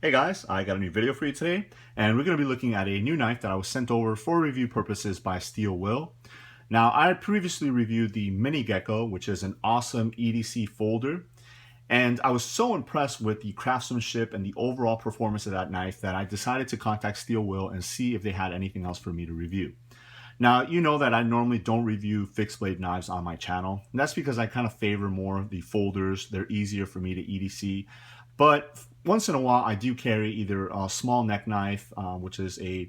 Hey guys, I got a new video for you today, and we're going to be looking at a new knife that I was sent over for review purposes by Steel Will. Now, I previously reviewed the Mini Gecko, which is an awesome EDC folder, and I was so impressed with the craftsmanship and the overall performance of that knife that I decided to contact Steel Will and see if they had anything else for me to review. Now, you know that I normally don't review fixed blade knives on my channel, and that's because I kind of favor more the folders. They're easier for me to EDC. But once in a while, I do carry either a small neck knife, which is a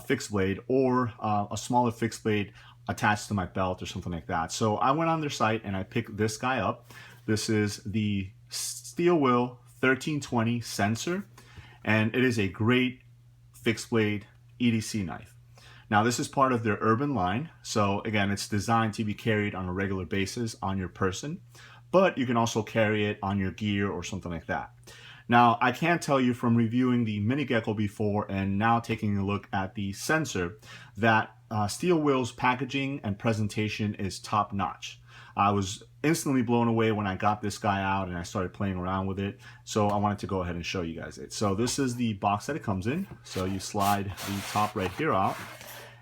fixed blade, or a smaller fixed blade attached to my belt or something like that. So I went on their site and I picked this guy up. This is the Steel Will 1320 Censor, and it is a great fixed blade EDC knife. Now, this is part of their urban line. So again, it's designed to be carried on a regular basis on your person, but you can also carry it on your gear or something like that. Now, I can tell you from reviewing the Mini Gecko before and now taking a look at the Censor that Steel Will's packaging and presentation is top notch. I was instantly blown away when I got this guy out and I started playing around with it. So I wanted to go ahead and show you guys it. So this is the box that it comes in. So you slide the top right here out,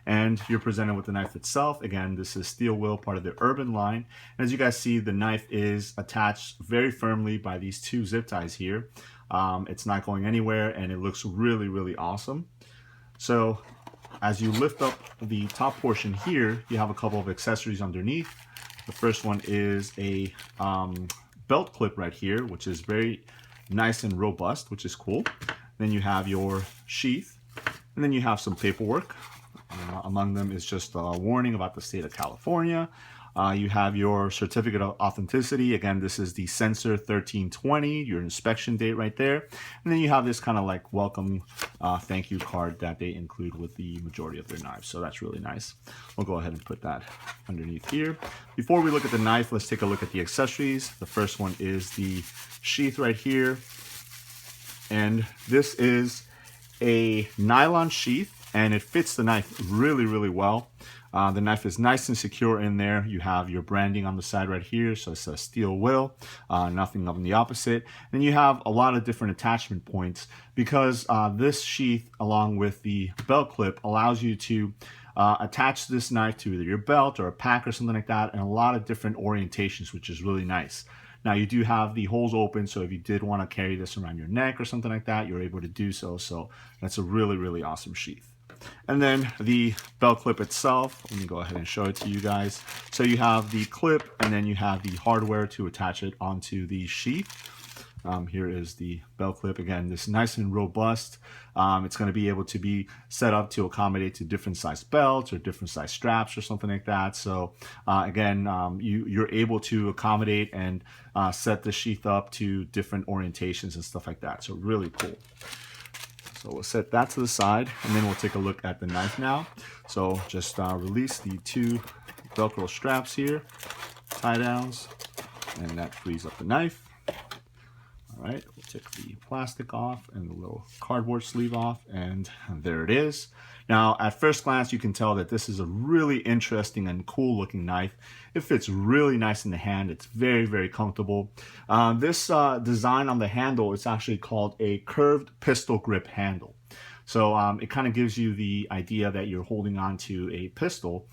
and you're presented with the knife itself. Again, this is Steel Will, part of the urban line. And as you guys see, the knife is attached very firmly by these two zip ties here. It's not going anywhere, and it looks really, really awesome. So as you lift up the top portion here, you have a couple of accessories underneath. The first one is a belt clip right here, which is very nice and robust, which is cool. Then you have your sheath, and then you have some paperwork. Among them is just a warning about the state of California. You have your certificate of authenticity. Again, this is the Censor 1320, your inspection date right there. And then you have this kind of like welcome thank you card that they include with the majority of their knives. So that's really nice. We'll go ahead and put that underneath here. Before we look at the knife, let's take a look at the accessories. The first one is the sheath right here. And this is a nylon sheath, and it fits the knife really, really well. The knife is nice and secure in there. You have your branding on the side right here, so it says Steel Will, nothing on the opposite. And you have a lot of different attachment points because this sheath, along with the belt clip, allows you to attach this knife to either your belt or a pack or something like that, and a lot of different orientations, which is really nice. Now, you do have the holes open, so if you did want to carry this around your neck or something like that, you're able to do so. So that's a really, really awesome sheath. And then the belt clip itself, let me go ahead and show it to you guys. So you have the clip, and then you have the hardware to attach it onto the sheath. Here is the belt clip. Again, this is nice and robust. It's going to be able to be set up to accommodate to different size belts or different size straps or something like that. So again, you're able to accommodate and set the sheath up to different orientations and stuff like that. So really cool. So we'll set that to the side, and then we'll take a look at the knife now. So just release the two Velcro straps here, tie downs, and that frees up the knife. All right, we'll take the plastic off and the little cardboard sleeve off, and there it is. Now, at first glance, you can tell that this is a really interesting and cool looking knife. It fits really nice in the hand. It's very, very comfortable. This design on the handle is actually called a curved pistol grip handle. So it kind of gives you the idea that you're holding on to a pistol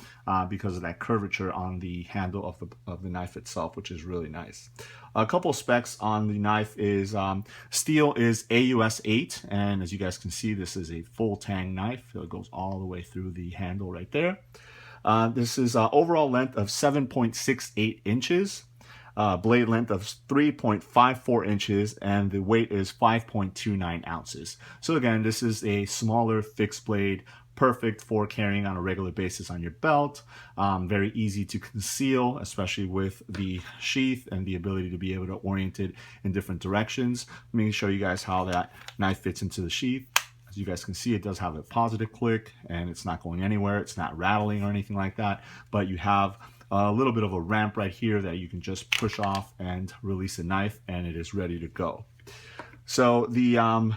because of that curvature on the handle of the knife itself, which is really nice. A couple specs on the knife is steel is AUS 8, and as you guys can see, this is a full tang knife. So it goes all the way through the handle right there. This is overall length of 7.68 inches. Blade length of 3.54 inches, and the weight is 5.29 ounces. So again, this is a smaller fixed blade, perfect for carrying on a regular basis on your belt. Very easy to conceal, especially with the sheath and the ability to be able to orient it in different directions. Let me show you guys how that knife fits into the sheath. As you guys can see, it does have a positive click, and it's not going anywhere. It's not rattling or anything like that, but you have a little bit of a ramp right here that you can just push off and release the knife, and it is ready to go. So the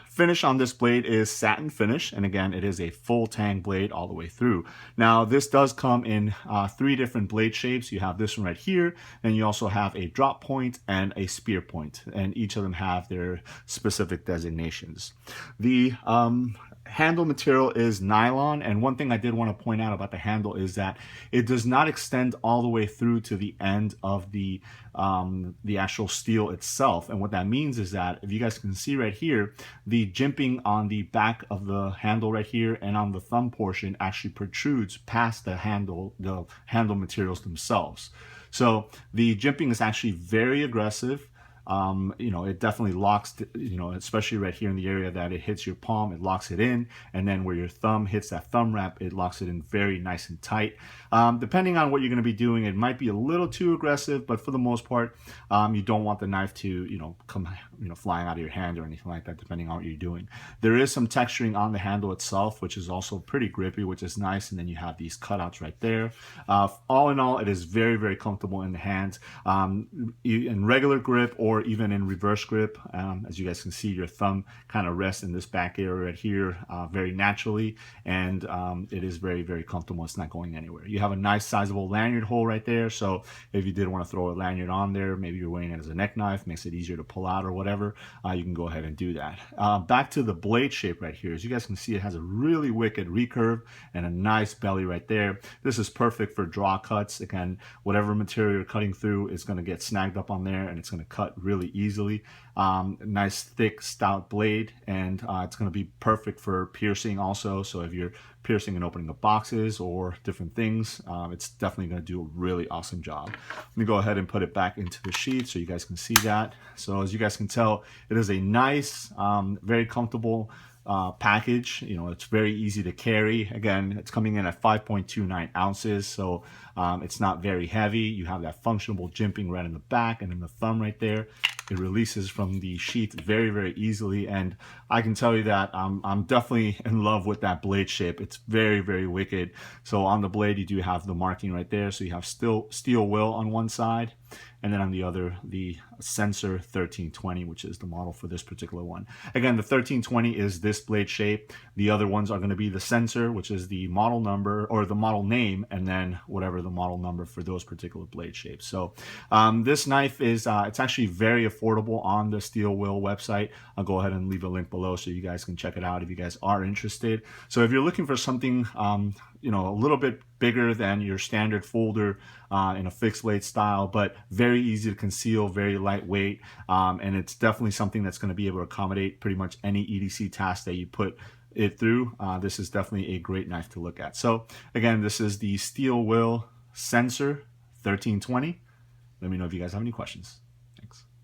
finish on this blade is satin finish, and again, it is a full tang blade all the way through. Now, this does come in 3 different blade shapes. You have this one right here, and you also have a drop point and a spear point, and each of them have their specific designations. The handle material is nylon, and one thing I did want to point out about the handle is that it does not extend all the way through to the end of the actual steel itself. And what that means is that, if you guys can see right here, the jimping on the back of the handle right here and on the thumb portion actually protrudes past the handle materials themselves. So the jimping is actually very aggressive. It definitely locks, especially right here in the area that it hits your palm, it locks it in. And then where your thumb hits that thumb wrap, it locks it in very nice and tight. Depending on what you're going to be doing, it might be a little too aggressive, but for the most part, you don't want the knife to, come, flying out of your hand or anything like that, depending on what you're doing. There is some texturing on the handle itself, which is also pretty grippy, which is nice. And then you have these cutouts right there. All in all, it is very, very comfortable in the hands. In regular grip or even in reverse grip, as you guys can see, your thumb kind of rests in this back area right here very naturally, and it is very, very comfortable. It's not going anywhere. You have a nice sizable lanyard hole right there, so if you did want to throw a lanyard on there, maybe you're wearing it as a neck knife, makes it easier to pull out or whatever, you can go ahead and do that. Back to the blade shape right here. As you guys can see, it has a really wicked recurve and a nice belly right there. This is perfect for draw cuts. Again, whatever material you're cutting through is going to get snagged up on there, and it's going to cut really easily. Nice thick stout blade, and it's going to be perfect for piercing also. So if you're piercing and opening up boxes or different things, it's definitely going to do a really awesome job. Let me go ahead and put it back into the sheath so you guys can see that. So as you guys can tell, it is a nice, very comfortable package. It's very easy to carry. Again, it's coming in at 5.29 ounces, so it's not very heavy. You have that functional jimping right in the back and in the thumb right there. It releases from the sheath very, very easily, and I can tell you that I'm definitely in love with that blade shape. It's very, very wicked. So on the blade, you do have the marking right there. So you have Steel Will on one side, and then on the other, the Censor 1320, which is the model for this particular one. Again, the 1320 is this blade shape. The other ones are going to be the Censor, which is the model number or the model name, and then whatever the model number for those particular blade shapes. So this knife is, it's actually very affordable on the Steel Will website. I'll go ahead and leave a link below so you guys can check it out if you guys are interested. So if you're looking for something, a little bit bigger than your standard folder in a fixed blade style, but very easy to conceal, very lightweight, and it's definitely something that's going to be able to accommodate pretty much any EDC task that you put it through. This is definitely a great knife to look at. So again, this is the Steel Will Censor 1320. Let me know if you guys have any questions.